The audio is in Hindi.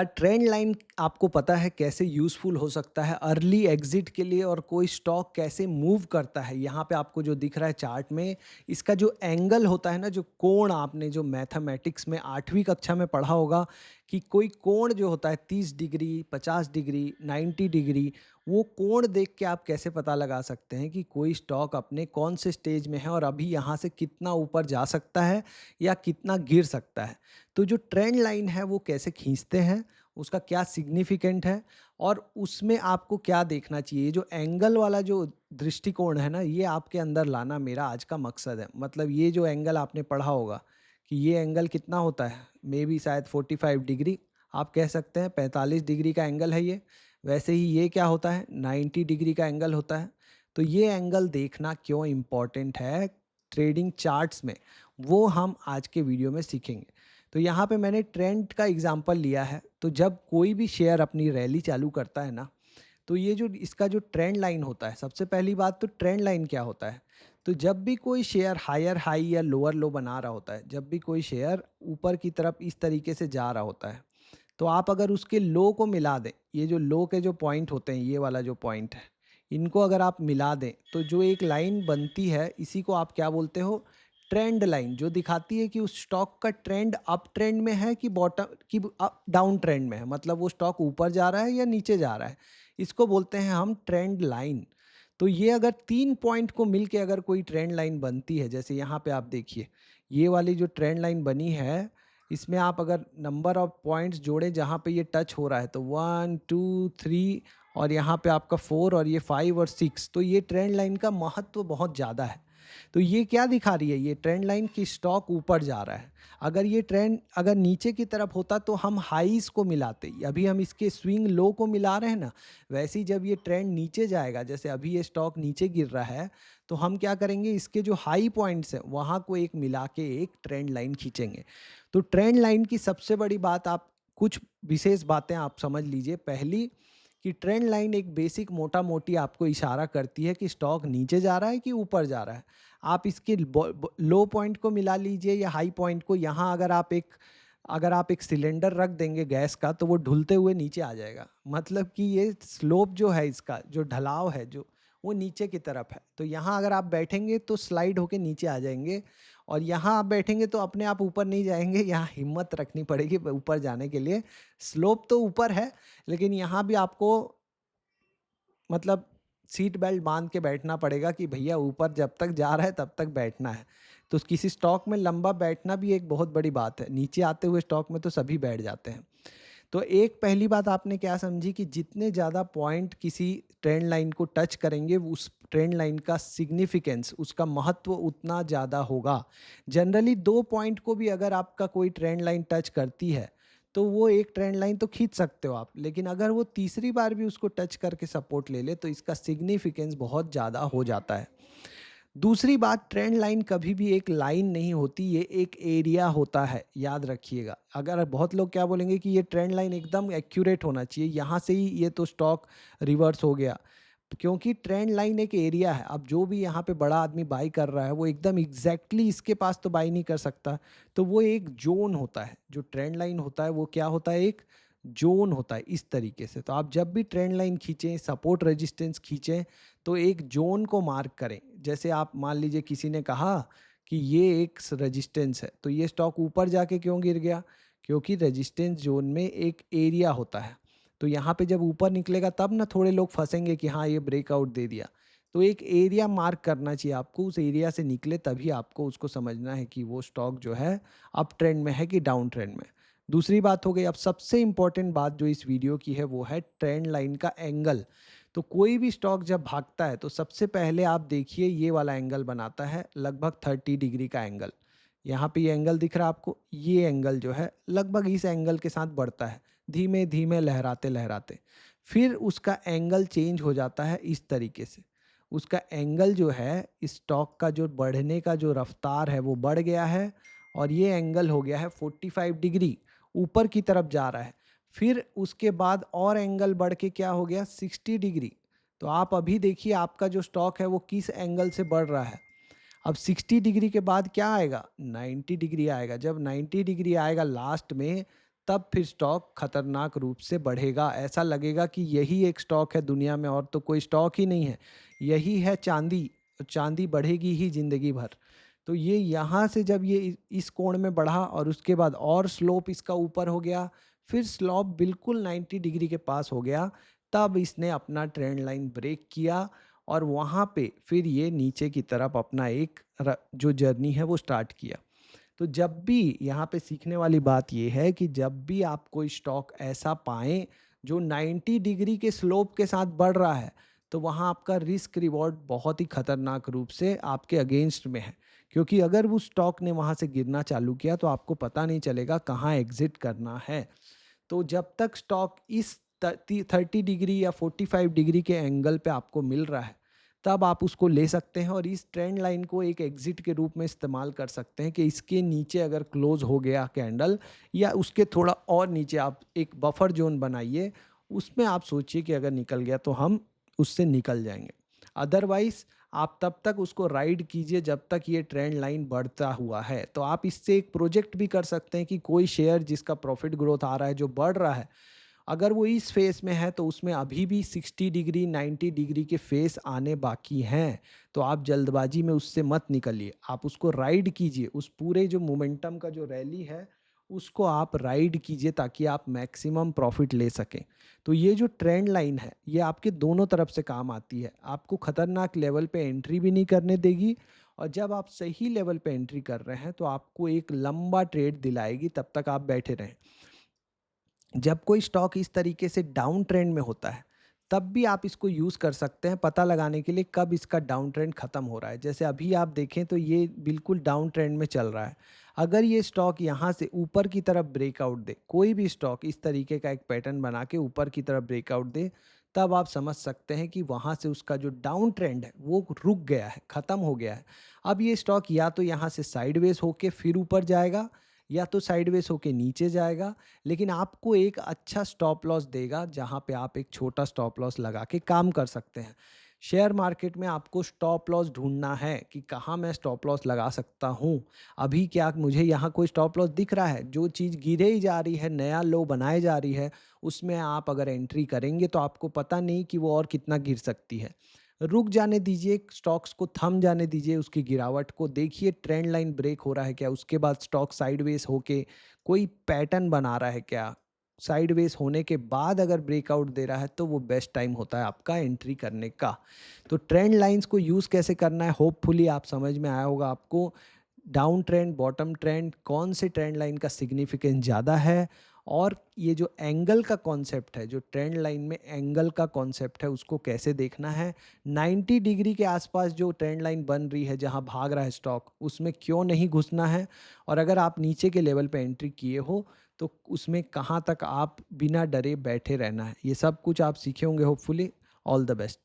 ट्रेंड लाइन आपको पता है कैसे यूज़फुल हो सकता है अर्ली एग्जिट के लिए और कोई स्टॉक कैसे मूव करता है। यहाँ पे आपको जो दिख रहा है चार्ट में, इसका जो एंगल होता है ना, जो कोण आपने जो मैथमेटिक्स में 8वीं कक्षा में पढ़ा होगा कि कोई कोण जो होता है 30 डिग्री, 50 डिग्री, 90 डिग्री, वो कोण देख के आप कैसे पता लगा सकते हैं कि कोई स्टॉक अपने कौन से स्टेज में है और अभी यहाँ से कितना ऊपर जा सकता है या कितना गिर सकता है। तो जो ट्रेंड लाइन है वो कैसे खींचते हैं, उसका क्या सिग्निफिकेंट है और उसमें आपको क्या देखना चाहिए। जो एंगल वाला जो दृष्टिकोण है ना, ये आपके अंदर लाना मेरा आज का मकसद है। मतलब ये जो एंगल आपने पढ़ा होगा कि ये एंगल कितना होता है, मे बी शायद 45 डिग्री, आप कह सकते हैं 45 डिग्री का एंगल है ये। वैसे ही ये क्या होता है, 90 डिग्री का एंगल होता है। तो ये एंगल देखना क्यों इम्पॉर्टेंट है ट्रेडिंग चार्ट्स में, वो हम आज के वीडियो में सीखेंगे। तो यहाँ पे मैंने ट्रेंड का एग्जांपल लिया है। तो जब कोई भी शेयर अपनी रैली चालू करता है ना, तो ये जो इसका जो ट्रेंड लाइन होता है, सबसे पहली बात तो ट्रेंड लाइन क्या होता है। तो जब भी कोई शेयर हायर हाई या लोअर लो बना रहा होता है, जब भी कोई शेयर ऊपर की तरफ इस तरीके से जा रहा होता है, तो आप अगर उसके लो को मिला दें, ये जो लो के जो पॉइंट होते हैं, ये वाला जो पॉइंट है, इनको अगर आप मिला दें तो जो एक लाइन बनती है, इसी को आप क्या बोलते हो, ट्रेंड लाइन, जो दिखाती है कि उस स्टॉक का ट्रेंड अप ट्रेंड में है कि बॉटम की डाउन ट्रेंड में है। मतलब वो स्टॉक ऊपर जा रहा है या नीचे जा रहा है, इसको बोलते हैं हम ट्रेंड लाइन। तो ये अगर 3 पॉइंट को मिलके अगर कोई ट्रेंड लाइन बनती है, जैसे यहाँ पे आप देखिए, ये वाली जो ट्रेंड लाइन बनी है, इसमें आप अगर नंबर ऑफ पॉइंट्स जोड़ें जहाँ पे ये टच हो रहा है, तो 1 2 3 और यहाँ पे आपका 4 और ये 5 और 6, तो ये ट्रेंड लाइन का महत्व बहुत ज़्यादा है। तो ये क्या दिखा रही है, ये ट्रेंड लाइन की स्टॉक ऊपर जा रहा है। अगर ये ट्रेंड अगर नीचे की तरफ होता तो हम हाईज को मिलाते, अभी हम इसके स्विंग लो को मिला रहे हैं ना, वैसे ही जब ये ट्रेंड नीचे जाएगा, जैसे अभी ये स्टॉक नीचे गिर रहा है, तो हम क्या करेंगे, इसके जो हाई पॉइंट्स हैं वहाँ को एक मिला के एक ट्रेंड लाइन खींचेंगे। तो ट्रेंड लाइन की सबसे बड़ी बात, आप कुछ विशेष बातें आप समझ लीजिए। पहली, कि ट्रेंड लाइन एक बेसिक मोटा मोटी आपको इशारा करती है कि स्टॉक नीचे जा रहा है कि ऊपर जा रहा है। आप इसके लो पॉइंट को मिला लीजिए या हाई पॉइंट को। यहाँ अगर आप एक सिलेंडर रख देंगे गैस का, तो वो ढुलते हुए नीचे आ जाएगा। मतलब कि ये स्लोप जो है, इसका जो ढलाव है, जो वो नीचे की तरफ है। तो यहाँ अगर आप बैठेंगे तो स्लाइड होके नीचे आ जाएंगे, और यहाँ आप बैठेंगे तो अपने आप ऊपर नहीं जाएंगे। यहाँ हिम्मत रखनी पड़ेगी ऊपर जाने के लिए। स्लोप तो ऊपर है, लेकिन यहाँ भी आपको मतलब सीट बेल्ट बांध के बैठना पड़ेगा कि भैया ऊपर जब तक जा रहा है तब तक बैठना है। तो किसी स्टॉक में लंबा बैठना भी एक बहुत बड़ी बात है। नीचे आते हुए स्टॉक में तो सभी बैठ जाते हैं। तो एक पहली बात आपने क्या समझी कि जितने ज़्यादा पॉइंट किसी ट्रेंड लाइन को टच करेंगे, उस ट्रेंड लाइन का सिग्निफिकेंस, उसका महत्व उतना ज़्यादा होगा। जनरली 2 पॉइंट को भी अगर आपका कोई ट्रेंड लाइन टच करती है, तो वो एक ट्रेंड लाइन तो खींच सकते हो आप, लेकिन अगर वो तीसरी बार भी उसको टच करके सपोर्ट ले ले, तो इसका सिग्निफिकेंस बहुत ज़्यादा हो जाता है। दूसरी बात, ट्रेंड लाइन कभी भी एक लाइन नहीं होती, ये एक एरिया होता है, याद रखिएगा। अगर बहुत लोग क्या बोलेंगे कि ये ट्रेंड लाइन एकदम एक्यूरेट होना चाहिए, यहाँ से ही ये तो स्टॉक रिवर्स हो गया, क्योंकि ट्रेंड लाइन एक एरिया है। अब जो भी यहाँ पे बड़ा आदमी बाई कर रहा है, वो एकदम एग्जैक्टली इसके पास तो बाई नहीं कर सकता। तो वो एक जोन होता है, जो ट्रेंड लाइन होता है वो क्या होता है, एक जोन होता है इस तरीके से। तो आप जब भी ट्रेंड लाइन खींचें, सपोर्ट रेजिस्टेंस खींचें, तो एक जोन को मार्क करें। जैसे आप मान लीजिए किसी ने कहा कि ये एक रेजिस्टेंस है, तो ये स्टॉक ऊपर जाके क्यों गिर गया, क्योंकि रेजिस्टेंस जोन में एक एरिया होता है। तो यहाँ पे जब ऊपर निकलेगा तब ना थोड़े लोग फंसेंगे कि हाँ ये ब्रेकआउट दे दिया। तो एक एरिया मार्क करना चाहिए आपको, उस एरिया से निकले तभी आपको उसको समझना है कि वो स्टॉक जो है अप ट्रेंड में है कि डाउन ट्रेंड में। दूसरी बात हो गई, अब सबसे इंपॉर्टेंट बात जो इस वीडियो की है वो है ट्रेंड लाइन का एंगल। तो कोई भी स्टॉक जब भागता है तो सबसे पहले आप देखिए ये वाला एंगल बनाता है, लगभग 30 डिग्री का एंगल। यहाँ पे ये एंगल दिख रहा है आपको, ये एंगल जो है लगभग इस एंगल के साथ बढ़ता है, धीमे धीमे लहराते लहराते। फिर उसका एंगल चेंज हो जाता है इस तरीके से। उसका एंगल जो है, स्टॉक का जो बढ़ने का जो रफ्तार है वो बढ़ गया है, और ये एंगल हो गया है 45 डिग्री, ऊपर की तरफ जा रहा है। फिर उसके बाद और एंगल बढ़ के क्या हो गया, 60 डिग्री। तो आप अभी देखिए आपका जो स्टॉक है वो किस एंगल से बढ़ रहा है। अब 60 डिग्री के बाद क्या आएगा, 90 डिग्री आएगा। जब 90 डिग्री आएगा लास्ट में, तब फिर स्टॉक खतरनाक रूप से बढ़ेगा। ऐसा लगेगा कि यही एक स्टॉक है दुनिया में और तो कोई स्टॉक ही नहीं है। यही है चांदी, चांदी बढ़ेगी ही ज़िंदगी भर। तो ये यहाँ से जब ये इस कोण में बढ़ा और उसके बाद और स्लोप इसका ऊपर हो गया, फिर स्लोप बिल्कुल 90 डिग्री के पास हो गया, तब इसने अपना ट्रेंड लाइन ब्रेक किया और वहाँ पे फिर ये नीचे की तरफ अपना एक जो जर्नी है वो स्टार्ट किया। तो जब भी यहाँ पे सीखने वाली बात ये है कि जब भी आप कोई स्टॉक ऐसा पाएँ जो 90 डिग्री के स्लोप के साथ बढ़ रहा है, तो वहाँ आपका रिस्क रिवॉर्ड बहुत ही खतरनाक रूप से आपके अगेंस्ट में है। क्योंकि अगर उस स्टॉक ने वहाँ से गिरना चालू किया तो आपको पता नहीं चलेगा कहाँ एग्जिट करना है। तो जब तक स्टॉक इस 30 डिग्री या 45 डिग्री के एंगल पे आपको मिल रहा है, तब आप उसको ले सकते हैं और इस ट्रेंड लाइन को एक एग्जिट के रूप में इस्तेमाल कर सकते हैं कि इसके नीचे अगर क्लोज हो गया कैंडल या उसके थोड़ा और नीचे आप एक बफर जोन बनाइए, उसमें आप सोचिए कि अगर निकल गया तो हम उससे निकल जाएंगे। अदरवाइज आप तब तक उसको राइड कीजिए जब तक ये ट्रेंड लाइन बढ़ता हुआ है। तो आप इससे एक प्रोजेक्ट भी कर सकते हैं कि कोई शेयर जिसका प्रॉफिट ग्रोथ आ रहा है, जो बढ़ रहा है, अगर वो इस फेस में है तो उसमें अभी भी 60 डिग्री 90 डिग्री के फेस आने बाकी हैं। तो आप जल्दबाजी में उससे मत निकलिए, आप उसको राइड कीजिए, उस पूरे जो मोमेंटम का जो रैली है उसको आप राइड कीजिए ताकि आप मैक्सिमम प्रॉफिट ले सकें। तो ये जो ट्रेंड लाइन है ये आपके दोनों तरफ से काम आती है, आपको खतरनाक लेवल पे एंट्री भी नहीं करने देगी और जब आप सही लेवल पे एंट्री कर रहे हैं तो आपको एक लंबा ट्रेड दिलाएगी, तब तक आप बैठे रहें। जब कोई स्टॉक इस तरीके से डाउन ट्रेंड में होता है, तब भी आप इसको यूज़ कर सकते हैं पता लगाने के लिए कब इसका डाउन ट्रेंड ख़त्म हो रहा है। जैसे अभी आप देखें तो ये बिल्कुल डाउन ट्रेंड में चल रहा है। अगर ये स्टॉक यहाँ से ऊपर की तरफ ब्रेकआउट दे, कोई भी स्टॉक इस तरीके का एक पैटर्न बना के ऊपर की तरफ ब्रेकआउट दे, तब आप समझ सकते हैं कि वहाँ से उसका जो डाउन ट्रेंड है वो रुक गया है, ख़त्म हो गया है। अब ये स्टॉक या तो यहाँ से साइडवेज होके फिर ऊपर जाएगा या तो साइडवेज होके नीचे जाएगा, लेकिन आपको एक अच्छा स्टॉप लॉस देगा जहाँ पे आप एक छोटा स्टॉप लॉस लगा के काम कर सकते हैं। शेयर मार्केट में आपको स्टॉप लॉस ढूंढना है कि कहाँ मैं स्टॉप लॉस लगा सकता हूँ। अभी क्या मुझे यहाँ कोई स्टॉप लॉस दिख रहा है? जो चीज़ गिरे ही जा रही है, नया लो बनाए जा रही है, उसमें आप अगर एंट्री करेंगे तो आपको पता नहीं कि वो और कितना गिर सकती है। रुक जाने दीजिए, स्टॉक्स को थम जाने दीजिए, उसकी गिरावट को देखिए, ट्रेंड लाइन ब्रेक हो रहा है क्या, उसके बाद स्टॉक साइडवेज होके कोई पैटर्न बना रहा है क्या। साइडवेज होने के बाद अगर ब्रेकआउट दे रहा है तो वो बेस्ट टाइम होता है आपका एंट्री करने का। तो ट्रेंड लाइंस को यूज़ कैसे करना है, होपफुली आप समझ में आया होगा आपको। डाउन ट्रेंड, बॉटम ट्रेंड, कौन से ट्रेंड लाइन का सिग्निफिकेंस ज़्यादा है, और ये जो एंगल का कॉन्सेप्ट है, जो ट्रेंड लाइन में एंगल का कॉन्सेप्ट है, उसको कैसे देखना है। 90 डिग्री के आसपास जो ट्रेंड लाइन बन रही है जहां भाग रहा है स्टॉक, उसमें क्यों नहीं घुसना है, और अगर आप नीचे के लेवल पे एंट्री किए हो तो उसमें कहाँ तक आप बिना डरे बैठे रहना है। ये सब कुछ आप सीखे होंगे होपफुली। All the best.